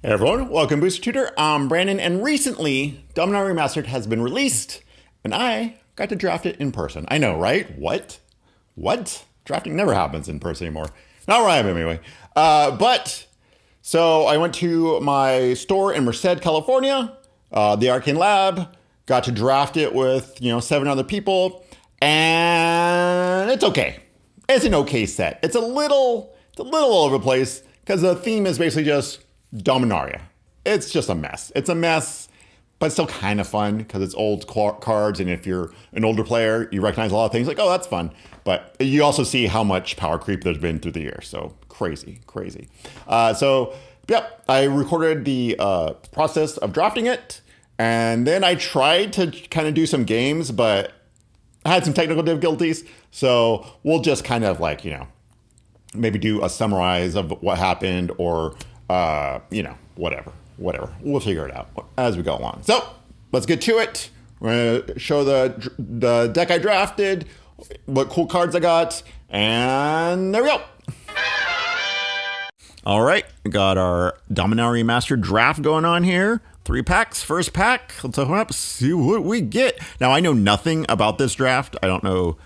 Hey everyone, welcome Booster Tutor. I'm Brandon, and recently Dominaria Remastered has been released, and I got to draft it in person. I know, right? What? Drafting never happens in person anymore. Not where I am anyway. So I went to my store in Merced, California, the Arcane Lab, got to draft it with 7 other people, and it's okay. It's an okay set. It's a little all over the place because the theme is basically just Dominaria. It's just a mess. It's a mess, but it's still kind of fun because it's old cards, and if you're an older player, you recognize a lot of things like, oh, that's fun. But you also see how much power creep there's been through the years. So crazy. I recorded the process of drafting it, and then I tried to kind of do some games, but I had some technical difficulties. So we'll just kind of maybe do a summarize of what happened, or whatever. We'll figure it out as we go along. So let's get to it. We're gonna show the deck I drafted, what cool cards I got, and there we go. All right, we got our Dominaria Remastered draft going on here. 3 packs. First pack. Let's open up, see what we get. Now, I know nothing about this draft. I don't know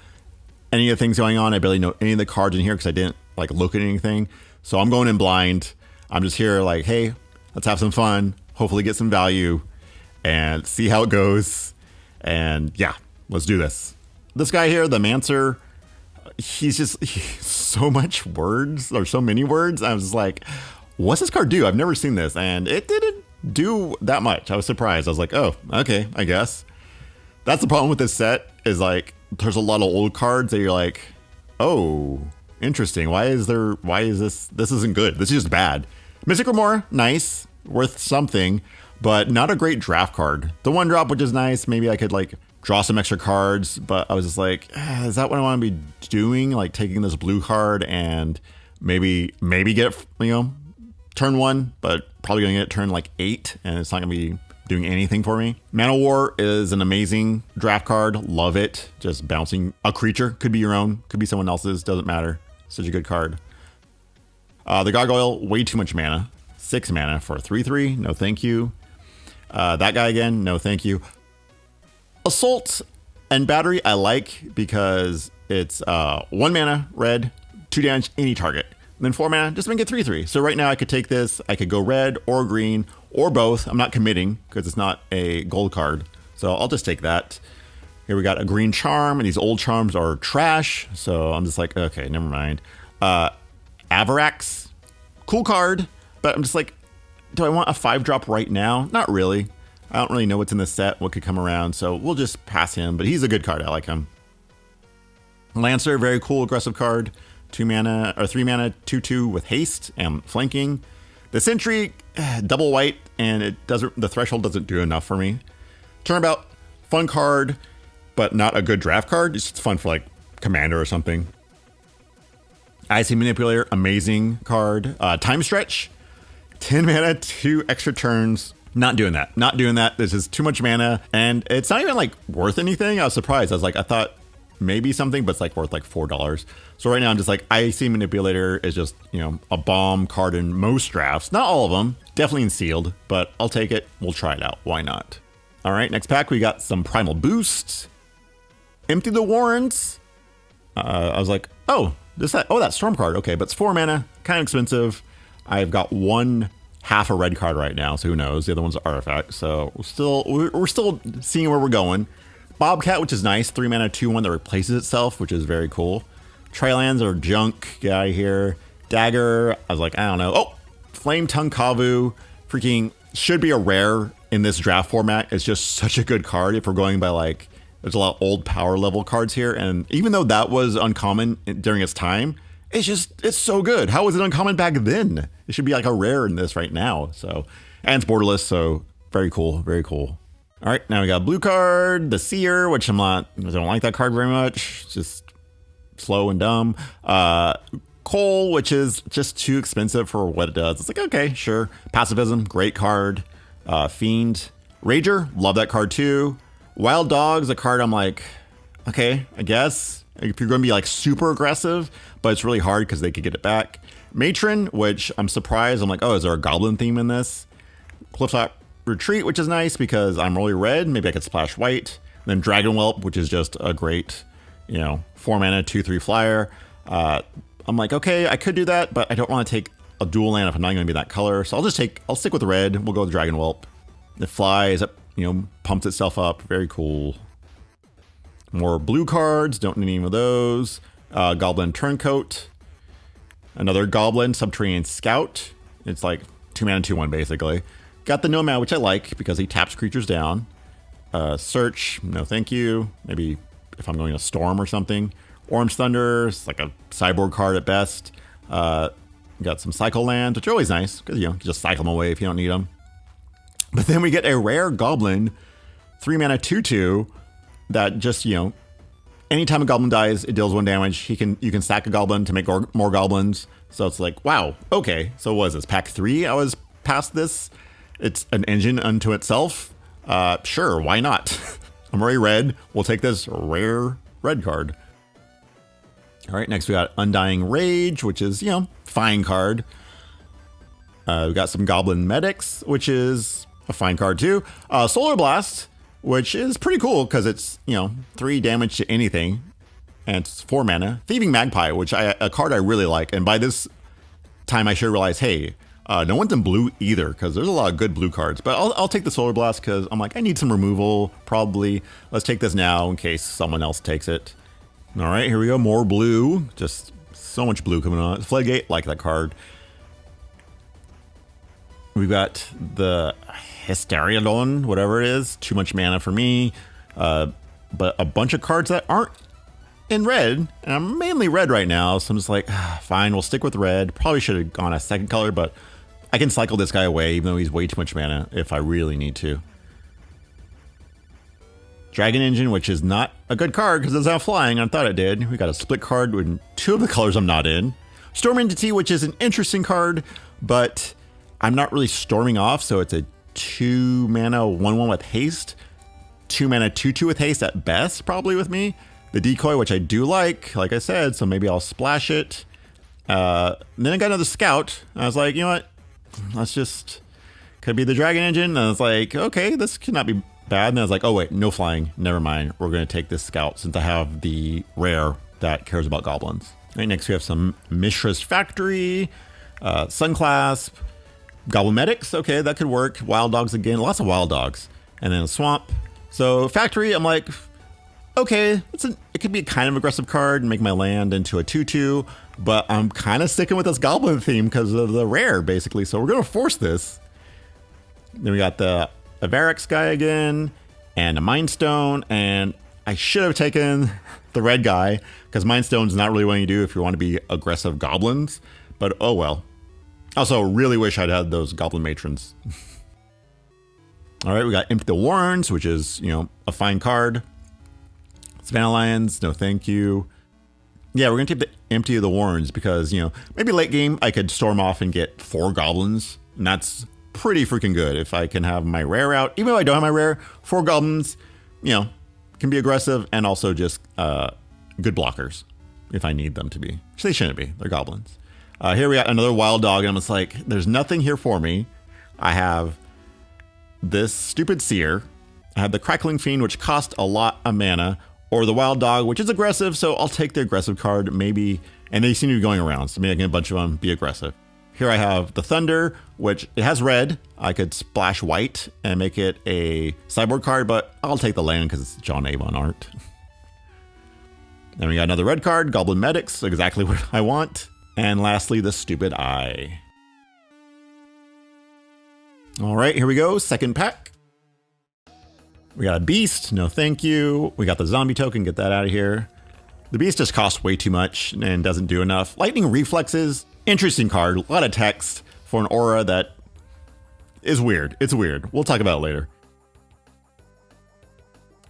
any of the things going on. I barely know any of the cards in here because I didn't look at anything. So I'm going in blind. I'm just here hey, let's have some fun. Hopefully get some value and see how it goes. And yeah, let's do this. This guy here, the Mancer, he's so much words, or so many words. I was just like, what's this card do? I've never seen this. And it didn't do that much. I was surprised. I was like, oh, okay, I guess. That's the problem with this set is there's a lot of old cards that you're like, oh, interesting. Why is this isn't good. This is just bad. Mystic Remora, nice, worth something, but not a great draft card. The 1-drop, which is nice. Maybe I could draw some extra cards, but I was just like, is that what I want to be doing? Taking this blue card and maybe get, turn 1, but probably gonna get turn 8, and it's not gonna be doing anything for me. Mana War is an amazing draft card. Love it. Just bouncing a creature. Could be your own, could be someone else's, doesn't matter. Such a good card. The Gargoyle, way too much mana. 6 mana for 3/3. No thank you. That guy again, no thank you. Assault and Battery I like because it's 1 mana, red, 2 damage, any target. And then 4 mana, just make it 3/3. So right now I could take this, I could go red or green or both. I'm not committing because it's not a gold card. So I'll just take that. Here we got a green charm, and these old charms are trash. So I'm just like, okay, never mind. Avarax, cool card, but I'm just like, do I want a 5-drop right now? Not really. I don't really know what's in the set, what could come around, so we'll just pass him, but he's a good card. I like him. Lancer, very cool, aggressive card. 2 mana, or 3 mana, 2/2 with haste and flanking. The Sentry, double white, and the threshold doesn't do enough for me. Turnabout, fun card, but not a good draft card. It's just fun for Commander or something. Icy Manipulator, amazing card. Time Stretch, 10 mana, 2 extra turns. Not doing that. This is too much mana, and it's not even worth anything. I was surprised. I thought maybe something, but it's worth $4. So right now I'm just Icy Manipulator is just, a bomb card in most drafts. Not all of them, definitely in sealed, but I'll take it. We'll try it out. Why not? All right, next pack, we got some Primal Boost. Empty the Warrens. I was like, oh, that Storm card. Okay, but it's 4 mana, kind of expensive. I've got 1 half a red card right now, so who knows? The other one's an artifact, so we're still seeing where we're going. Bobcat, which is nice, 3 mana, 2/1 that replaces itself, which is very cool. Trilands are junk. Get out of here. Dagger, I was like, I don't know. Oh, Flame Tongue Kavu, freaking should be a rare in this draft format. It's just such a good card if we're going by there's a lot of old power level cards here, and even though that was uncommon during its time, it's so good. How was it uncommon back then? It should be a rare in this right now. So, and it's borderless, so very cool, very cool. All right, now we got a blue card, the Seer, which I don't like that card very much. It's just slow and dumb. Coal, which is just too expensive for what it does. It's okay, sure. Pacifism, great card. Fiend, Rager, love that card too. Wild Dog's a card I'm okay, I guess. If you're going to be super aggressive, but it's really hard because they could get it back. Matron, which I'm surprised. I'm like, oh, is there a goblin theme in this? Clifftop Retreat, which is nice because I'm really red. Maybe I could splash white. And then Dragon Whelp, which is just a great, 4 mana, 2/3 flyer. I'm like, okay, I could do that, but I don't want to take a dual land if I'm not going to be that color. So I'll stick with the red. We'll go with Dragon Whelp. It flies up, pumps itself up. Very cool. More blue cards. Don't need any of those. Goblin Turncoat. Another Goblin Subterranean Scout. It's like 2 mana, 2/1 basically. Got the Nomad, which I like because he taps creatures down. Search, no thank you. Maybe if I'm going to Storm or something. Orange Thunder, it's like a sideboard card at best. Got some cycle lands, which are always nice because you can just cycle them away if you don't need them. But then we get a rare Goblin, 3 mana 2/2 that just anytime a Goblin dies, it deals 1 damage. You can sack a Goblin to make more Goblins. So it's like, wow, okay. So what is this, pack 3? I was past this. It's an engine unto itself. Sure, why not? I'm already red. We'll take this rare red card. All right, next we got Undying Rage, which is, fine card. We got some Goblin Medics, which is a fine card too. Solar Blast, which is pretty cool because it's, 3 damage to anything. And it's 4 mana. Thieving Magpie, which a card I really like. And by this time I should realize, hey, no one's in blue either because there's a lot of good blue cards. But I'll take the Solar Blast because I'm like, I need some removal, probably. Let's take this now in case someone else takes it. All right, here we go. More blue. Just so much blue coming on. Floodgate, like that card. We've got the Hysteriodon, whatever it is. Too much mana for me. But a bunch of cards that aren't in red. And I'm mainly red right now. So I'm just like, fine, we'll stick with red. Probably should have gone a second color, but I can cycle this guy away even though he's way too much mana if I really need to. Dragon Engine, which is not a good card because it's not flying. I thought it did. We got a split card with 2 of the colors I'm not in. Storm Entity, which is an interesting card, but I'm not really storming off. So it's a 2 mana 1/1 with haste. 2 mana 2/2 with haste at best, probably with me. The Decoy, which I do like I said, so maybe I'll splash it. Then I got another Scout. I was like, you know what? Let's just, could be the Dragon Engine. And I was like, okay, this could not be bad. And I was like, oh wait, no flying. Never mind. We're going to take this Scout since I have the rare that cares about goblins. All right, next we have some Mishra's Factory, Sunclasp, Goblin Medics. Okay, that could work. Wild Dogs again. Lots of Wild Dogs. And then a Swamp. So Factory, I'm like, okay, it could be a kind of aggressive card and make my land into a 2/2, but I'm kind of sticking with this Goblin theme because of the rare, basically. So we're going to force this. Then we got the Avarex guy again, and a Mind Stone, and I should have taken the red guy because Mind Stone's not really what you do if you want to be aggressive goblins, but oh well. Also, really wish I'd had those Goblin Matrons. All right, we got Empty the Warrens, which is, a fine card. Savannah Lions, no thank you. Yeah, we're going to take the Empty of the Warrens because, maybe late game I could storm off and get 4 goblins, and that's pretty freaking good if I can have my rare out. Even though I don't have my rare, 4 goblins, can be aggressive and also just good blockers if I need them to be. Which they shouldn't be. They're goblins. Here we got another Wild Dog, and I'm just like, there's nothing here for me. I have this stupid Seer. I have the Crackling Fiend, which cost a lot of mana, or the Wild Dog, which is aggressive, so I'll take the aggressive card, maybe. And they seem to be going around, so maybe I can get a bunch of them, be aggressive. Here I have the Thunder, which it has red. I could splash white and make it a sideboard card, but I'll take the land because it's John Avon art. Then we got another red card, Goblin Medics, exactly what I want. And lastly, the Stupid Eye. All right, here we go, second pack. We got a Beast, no thank you. We got the Zombie token, get that out of here. The Beast just costs way too much and doesn't do enough. Lightning Reflexes, interesting card, a lot of text for an aura that is weird. It's weird. We'll talk about it later.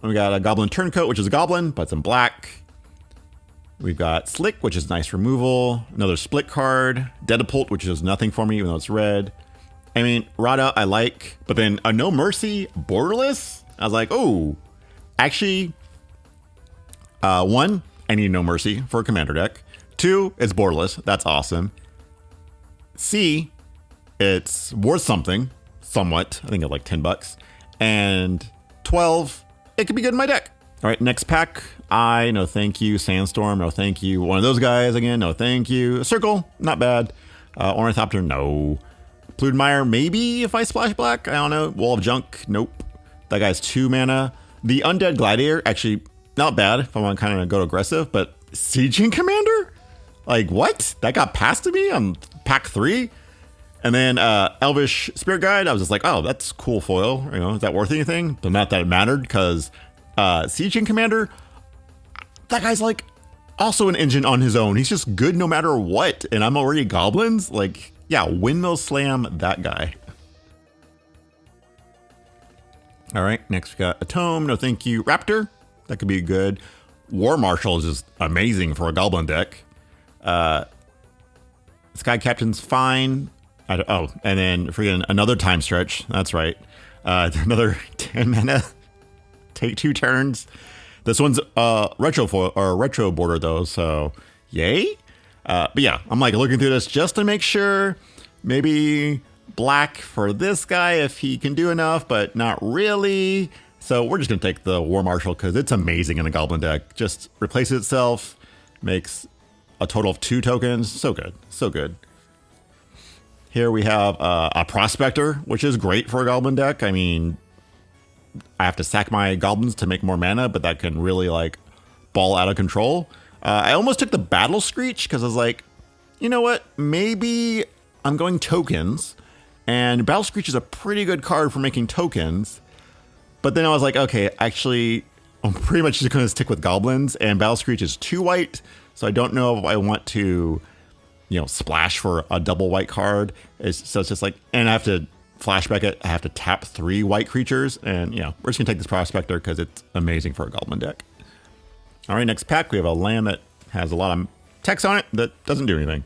We got a Goblin Turncoat, which is a goblin, but it's in black. We've got Slick, which is nice removal. Another split card. Dedapult, which is nothing for me, even though it's red. I mean, Rada I like, but then a No Mercy Borderless? I was like, oh, actually, 1, I need No Mercy for a commander deck. 2, it's borderless. That's awesome. C, it's worth something. somewhat. I think it's like $10. And 12, it could be good in my deck. All right, next pack. No thank you. Sandstorm, no thank you. One of those guys again, no thank you. Circle, not bad. Ornithopter, no. Pludmire, maybe if I splash black. I don't know. Wall of Junk, nope. That guy's 2 mana. The Undead Gladiator, actually not bad if I want to kind of go aggressive, but Sieging Commander? Like, what? That got passed to me on pack 3? And then Elvish Spirit Guide, I was just like, oh, that's cool foil. You know, is that worth anything? But not that it mattered, because Sieging Commander, that guy's like also an engine on his own. He's just good no matter what. And I'm already goblins. Like, yeah, Windmill Slam that guy. All right, next we got a Tome, no thank you. Raptor, that could be good. War Marshal is just amazing for a goblin deck. Sky Captain's fine. And then freaking another Time Stretch. That's right. Another 10 mana. Take 2 turns. This one's retro border though, so yay. But yeah, I'm like looking through this just to make sure. Maybe black for this guy if he can do enough, but not really. So we're just gonna take the War Marshal because it's amazing in a goblin deck. Just replaces itself, makes a total of 2 tokens. So good, so good. Here we have a Prospector, which is great for a goblin deck. I mean, I have to sack my goblins to make more mana, but that can really like ball out of control. I almost took the Battle Screech because I was like, you know what? Maybe I'm going tokens, and Battle Screech is a pretty good card for making tokens. But then I was like, okay, actually, I'm pretty much just going to stick with goblins, and Battle Screech is 2 white, so I don't know if I want to, you know, splash for a double white card. So it's just like, and I have to flashback it. I have to tap 3 white creatures, and you know, we're just gonna take this Prospector because it's amazing for a goblin deck. All right, next pack, we have a land that has a lot of text on it that doesn't do anything.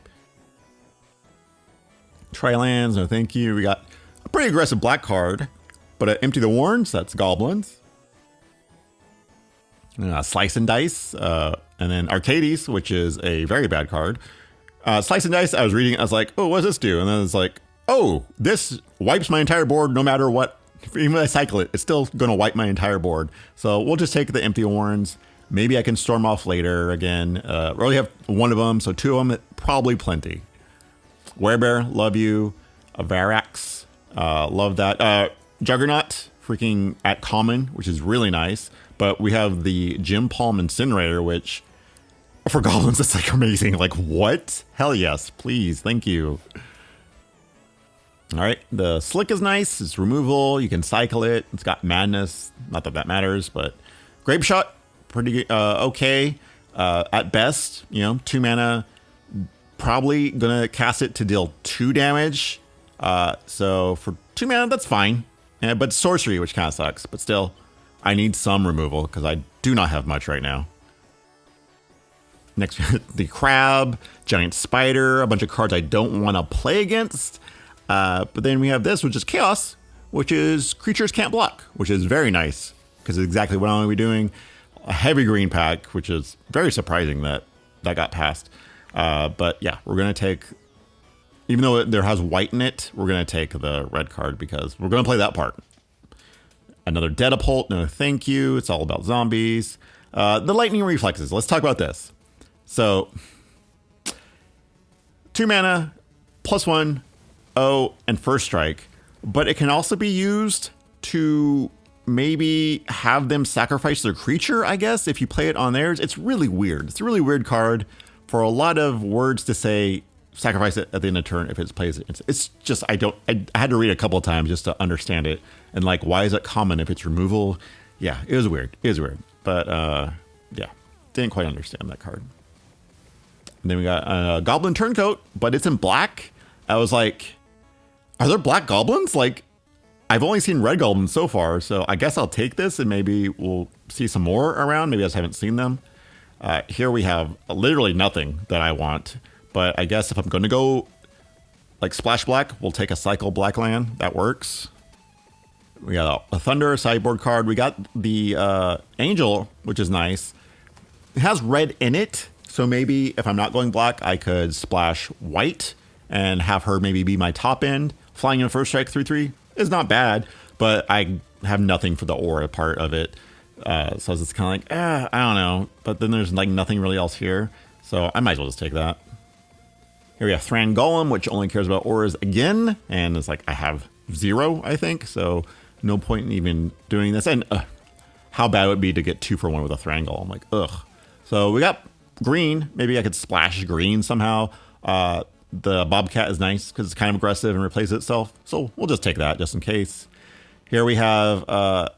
Tri-lands, no thank you. We got a pretty aggressive black card, but Empty the Warrens, that's goblins. Slice and Dice, and then Arcades, which is a very bad card. Slice and Dice, I was reading, I was like, oh, what does this do? And then it's like, oh, this wipes my entire board no matter what. Even when I cycle it, it's still going to wipe my entire board. So we'll just take the Empty Warrens. Maybe I can storm off later again. We only have 1 of them, so 2 of them, probably plenty. Werebear, love you. Varax, love that. Juggernaut, freaking at common, which is really nice. But we have the Jim Palm Incinerator, which for goblins, it's like amazing. Like, what? Hell yes, please. Thank you. All right. The Slick is nice. It's removal. You can cycle it. It's got Madness. Not that that matters, but Grape Shot, pretty okay. At best, you know, 2 mana. Probably going to cast it to deal 2 damage. So for 2 mana, that's fine. Yeah, but sorcery, which kind of sucks. But still, I need some removal because I do not have much right now. Next, the Crab, Giant Spider, a bunch of cards I don't want to play against. But then we have this, which is Chaos, which is creatures can't block, which is very nice because it's exactly what I'm going to be doing. A heavy green pack, which is very surprising that got passed. But yeah, we're going to take, even though there has white in it, we're going to take the red card because we're going to play that part. Another Dedapult, no thank you. It's all about zombies. The Lightning Reflexes, let's talk about this. So, 2 mana, +1, and first strike, but it can also be used to maybe have them sacrifice their creature, I guess, if you play it on theirs. It's really weird. It's a really weird card for a lot of words to say sacrifice it at the end of turn if it plays it. It's just, I had to read it a couple of times just to understand it. And like, why is it common if it's removal? Yeah, it was weird. It was weird. But yeah, didn't quite understand that card. And then we got a Goblin Turncoat, but it's in black. I was like, are there black goblins? Like, I've only seen red goblins so far, so I guess I'll take this and maybe we'll see some more around. Maybe I just haven't seen them. Here we have literally nothing that I want, but I guess if I'm going to go like splash black, we'll take a cycle black land. That works. We got a Thunder sideboard card. We got the Angel, which is nice. It has red in it. So maybe if I'm not going black, I could splash white and have her maybe be my top end. Flying in first strike 3/3. is not bad, but I have nothing for the aura part of it. So I was just kind of like, I don't know. But then there's like nothing really else here. So I might as well just take that. Here we have Thran Golem, which only cares about auras again. And it's like, I have 0, I think. So no point in even doing this. And how bad it would be to get 2 for 1 with a Thran Golem. Like, ugh. So we got green. Maybe I could splash green somehow. The Bobcat is nice because it's kind of aggressive and replaces itself. So we'll just take that just in case. Here we have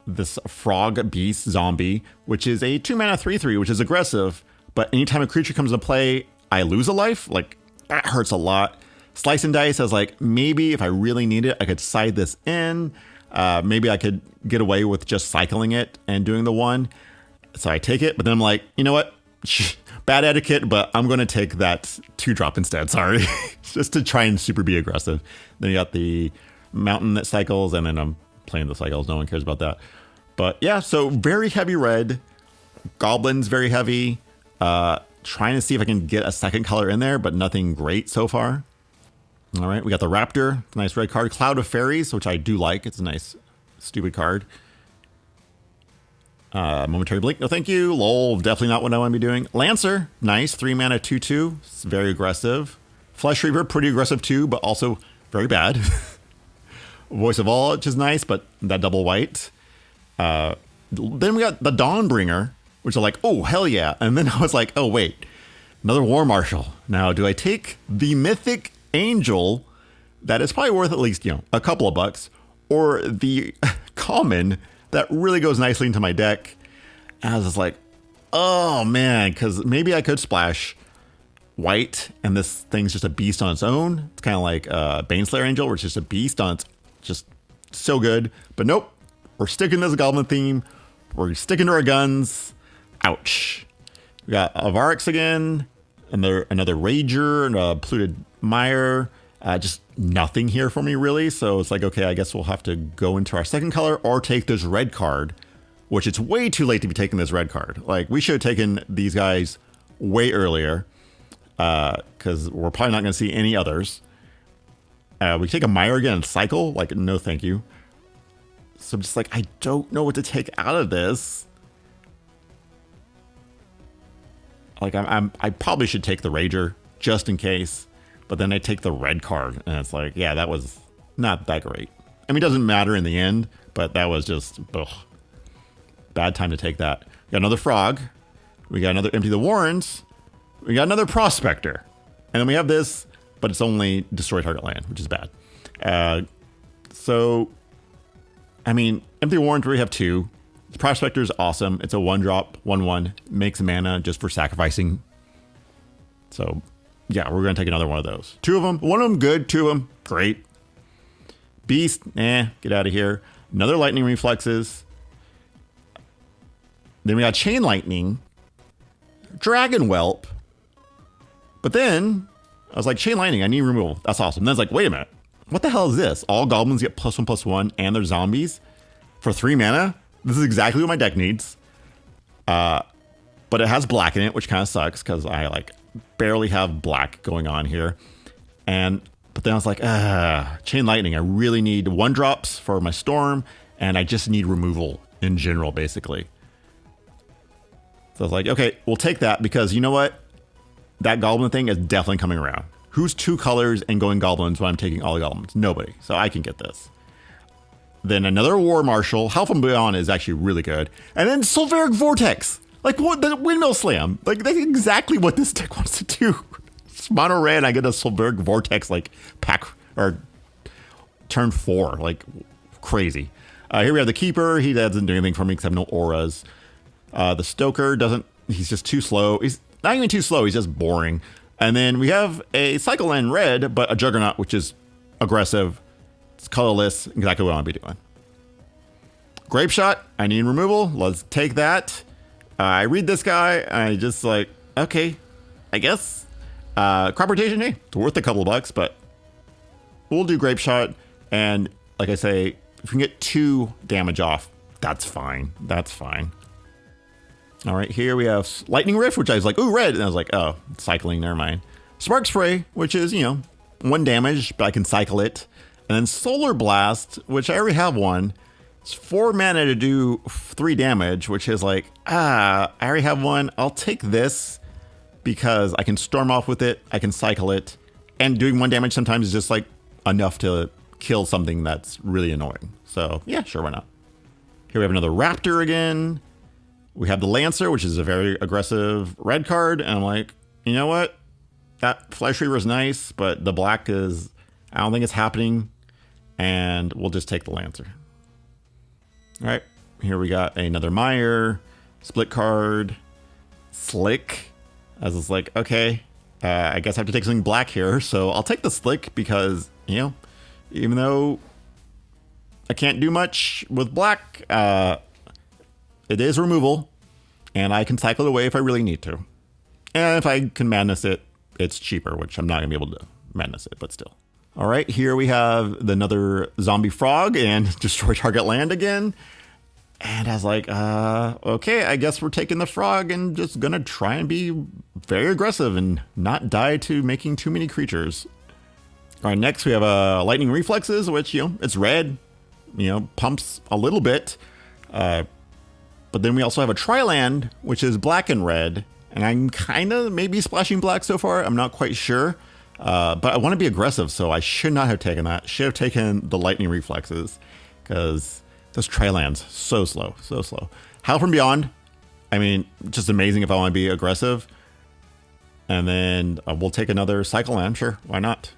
this Frog Beast Zombie, which is a 2-mana 3/3, which is aggressive. But anytime a creature comes into play, I lose a life. Like, that hurts a lot. Slice and Dice has like, maybe if I really need it, I could side this in. Maybe I could get away with just cycling it and doing the 1. So I take it, but then I'm like, you know what? Bad etiquette, but I'm going to take that 2-drop instead. Sorry. Just to try and super be aggressive. Then you got the Mountain that cycles, and then I'm playing the cycles. No one cares about that. But yeah, so very heavy red. Goblins very heavy. Trying to see if I can get a second color in there, but nothing great so far. All right, we got the Raptor. Nice red card. Cloud of Fairies, which I do like. It's a nice, stupid card. Momentary Blink, no thank you. Lol, definitely not what I want to be doing. Lancer, nice. 3-mana 2/2. It's very aggressive. Flesh Reaver, pretty aggressive too, but also very bad. Voice of All, which is nice, but that double white. Then we got the Dawnbringer, which are like, oh, hell yeah. And then I was like, oh, wait. Another War Marshal. Now, do I take the Mythic Angel that is probably worth at least, a couple of bucks, or the common that really goes nicely into my deck? And I was just like, oh, man, because maybe I could splash white, and this thing's just a beast on its own. It's kind of like Baneslayer Angel, where it's just a beast on its, just so good. But nope, we're sticking to this Goblin theme. We're sticking to our guns. Ouch. We got Avarix again, another Rager, and a Polluted Mire. Just nothing here for me, really. So it's like, okay, I guess we'll have to go into our second color or take this red card, which it's way too late to be taking this red card. Like, we should have taken these guys way earlier, because we're probably not going to see any others. We take a Mire again and cycle. Like, no thank you. So I'm just like, I don't know what to take out of this. Like, I probably should take the Rager just in case. But then I take the red card, and it's like, yeah, that was not that great. I mean, it doesn't matter in the end, but that was just, ugh, bad time to take that. We got another Frog. We got another Empty the Warrens. We got another Prospector. And then we have this, but it's only destroy target land, which is bad. So, I mean, Empty the Warrens, we have 2. The Prospector is awesome. It's a 1-drop, 1/1, makes mana just for sacrificing. So, yeah, we're going to take another one of those. 2 of them. One of them good. 2 of them great. Beast, get out of here. Another Lightning Reflexes. Then we got Chain Lightning. Dragon Whelp. But then I was like, Chain Lightning, I need removal. That's awesome. Then I was like, wait a minute. What the hell is this? All goblins get +1/+1 and they're zombies for 3 mana? This is exactly what my deck needs. But it has black in it, which kind of sucks because I like barely have black going on here. But then I was like, Chain Lightning. I really need 1-drops for my Storm, and I just need removal in general, basically. So I was like, okay, we'll take that because you know what? That Goblin thing is definitely coming around. Who's 2 colors and going Goblins when I'm taking all the Goblins? Nobody. So I can get this. Then another War Marshal. Half from Beyond is actually really good. And then Sulfuric Vortex. Like, what? The Windmill Slam. Like, that's exactly what this deck wants to do. It's mono red, and I get a Sulfuric Vortex, like, pack, or turn 4. Like, crazy. Here we have the Keeper. He doesn't do anything for me because I have no auras. The Stoker doesn't, he's just too slow. He's not even too slow, he's just boring. And then we have a Cycle Land red, but a Juggernaut, which is aggressive. It's colorless, exactly what I want to be doing. Grape Shot, I need removal. Let's take that. I read this guy, and I just like, okay, I guess. Crop Rotation, hey, it's worth a couple of bucks, but we'll do Grape Shot. And like I say, if we can get 2 damage off, that's fine. That's fine. All right, here we have Lightning Rift, which I was like, ooh, red. And I was like, oh, cycling, never mind. Spark Spray, which is, 1 damage, but I can cycle it. And then Solar Blast, which I already have one. It's 4 mana to do 3 damage, which is like, I already have one. I'll take this because I can storm off with it. I can cycle it. And doing 1 damage sometimes is just like enough to kill something that's really annoying. So yeah, sure, why not? Here we have another Raptor again. We have the Lancer, which is a very aggressive red card. And I'm like, you know what? That Flesh Reaver is nice, but the black is, I don't think it's happening. And we'll just take the Lancer. All right, here we got another Mire, split card, Slick. I was like, okay, I guess I have to take something black here. So I'll take the Slick because, you know, even though I can't do much with black, it is removal, and I can cycle it away if I really need to. And if I can madness it, it's cheaper, which I'm not going to be able to madness it, but still. All right, here we have another zombie frog and destroy target land again. And I was like, okay, I guess we're taking the frog and just going to try and be very aggressive and not die to making too many creatures. All right, next we have lightning reflexes, which, you know, it's red, you know, pumps a little bit. But then we also have a Triland, which is black and red. And I'm kind of maybe splashing black so far. I'm not quite sure. But I want to be aggressive, so I should not have taken that. Should have taken the lightning reflexes because those Trilands, so slow, so slow. Howl from Beyond, I mean, just amazing if I want to be aggressive. And then we'll take another Cycle Land, sure, why not?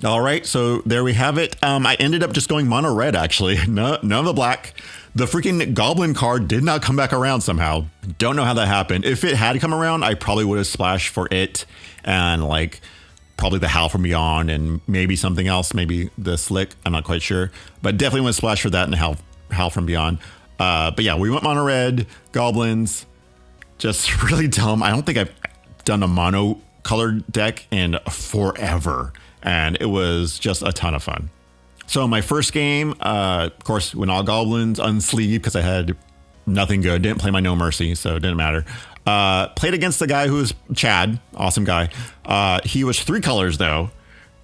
All right, so there we have it. I ended up just going mono red, actually. None of the black. The freaking Goblin card did not come back around somehow. Don't know how that happened. If it had come around, I probably would have splashed for it and like probably the Howl from Beyond and maybe something else, maybe the Slick. I'm not quite sure, but definitely went splash for that and Howl from Beyond. But yeah, we went mono red, goblins, just really dumb. I don't think I've done a mono colored deck in forever, and it was just a ton of fun. So my first game, of course, went all goblins, unsleeved because I had nothing good. Didn't play my No Mercy, so it didn't matter. Played against the guy who was Chad, awesome guy. He was 3 colors though,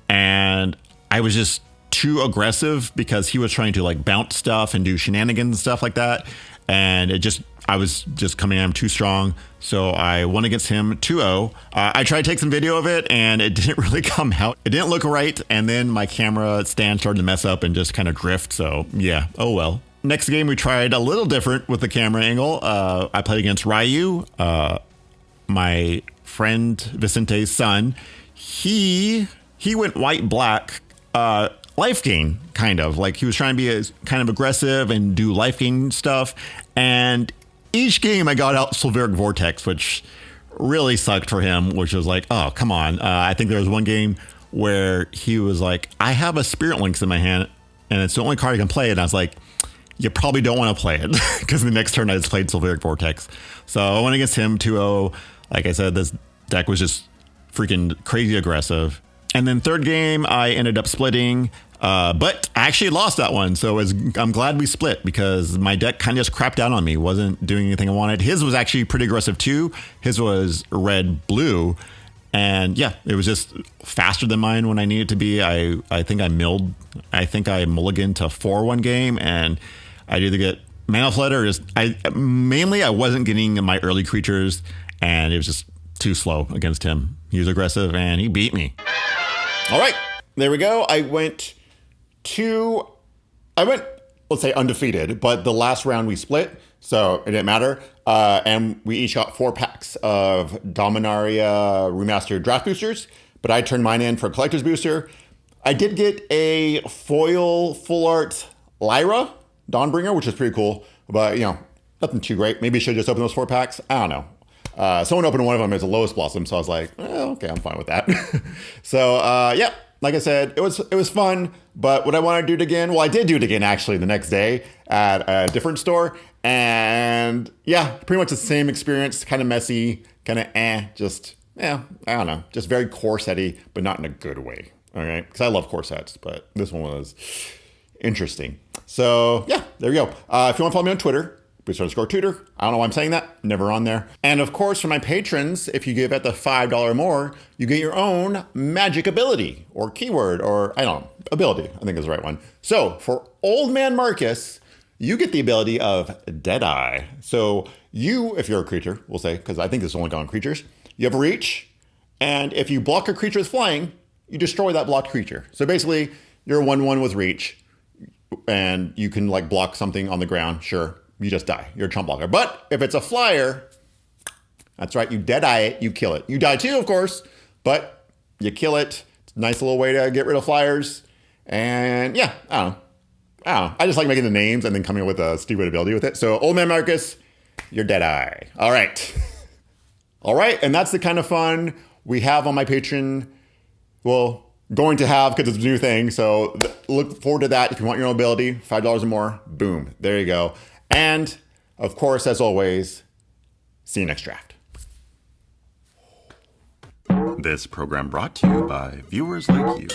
and I was just too aggressive because he was trying to like bounce stuff and do shenanigans and stuff like that. And I was just coming at him too strong. So I won against him 2-0. I tried to take some video of it and it didn't really come out. It didn't look right. And then my camera stand started to mess up and just kind of drift. So yeah, oh well. Next game, we tried a little different with the camera angle. I played against Ryu, my friend Vicente's son. He went white-black, life gain, kind of. Like he was trying to be kind of aggressive and do life gain stuff. And each game I got out Sulfuric Vortex, which really sucked for him, which was like, oh, come on. I think there was one game where he was like, I have a Spirit Lynx in my hand, and it's the only card I can play. And I was like, you probably don't want to play it because the next turn I just played Sulfuric Vortex. So I went against him 2-0. Like I said, this deck was just freaking crazy aggressive. And then third game, I ended up splitting, but I actually lost that one. So I'm glad we split because my deck kind of just crapped out on me. Wasn't doing anything I wanted. His was actually pretty aggressive too. His was red-blue. And yeah, it was just faster than mine when I needed to be. I think I mulliganed to 4 one game, and I'd either get Mana Flood or I wasn't getting my early creatures, and it was just too slow against him. He was aggressive and he beat me. All right, there we go. I went, let's say undefeated, but the last round we split, so it didn't matter. And we each got 4 packs of Dominaria Remastered draft boosters, but I turned mine in for a collector's booster. I did get a foil full art Lyra Dawnbringer, which is pretty cool, but you know, nothing too great. Maybe I should just open those 4 packs. I don't know. Someone opened one of them as a Lowest Blossom, so I was like, okay, I'm fine with that. So yeah, like I said, it was fun, but would I want to do it again? Well, I did do it again actually the next day at a different store, and yeah, pretty much the same experience, kind of messy, kind of I don't know, just very corset-y, but not in a good way. All right, because I love corsets, but this one was interesting. So yeah, there you go. If you want to follow me on Twitter, boost_tutor. I don't know why I'm saying that. Never on there. And of course, for my patrons, if you give at the $5 or more, you get your own magic ability or keyword or I don't know, ability, I think is the right one. So for Old Man Marcus, you get the ability of Deadeye. So you, if you're a creature, we'll say, because I think this is only on creatures, you have reach. And if you block a creature with flying, you destroy that blocked creature. So basically, you're a 1/1 with reach. And you can like block something on the ground. Sure, you just die. You're a chump blocker. But if it's a flyer, that's right, you Deadeye it, you kill it. You die too, of course, but you kill it. It's a nice little way to get rid of flyers. And yeah, I don't know. I just like making the names and then coming up with a stupid ability with it. So Old Man Marcus, you're Deadeye. All right. All right, and that's the kind of fun we have on my Patreon. Well, going to have because it's a new thing. So look forward to that. If you want your own ability, $5 or more, boom, there you go. And of course, as always, see you next draft. This program brought to you by viewers like you.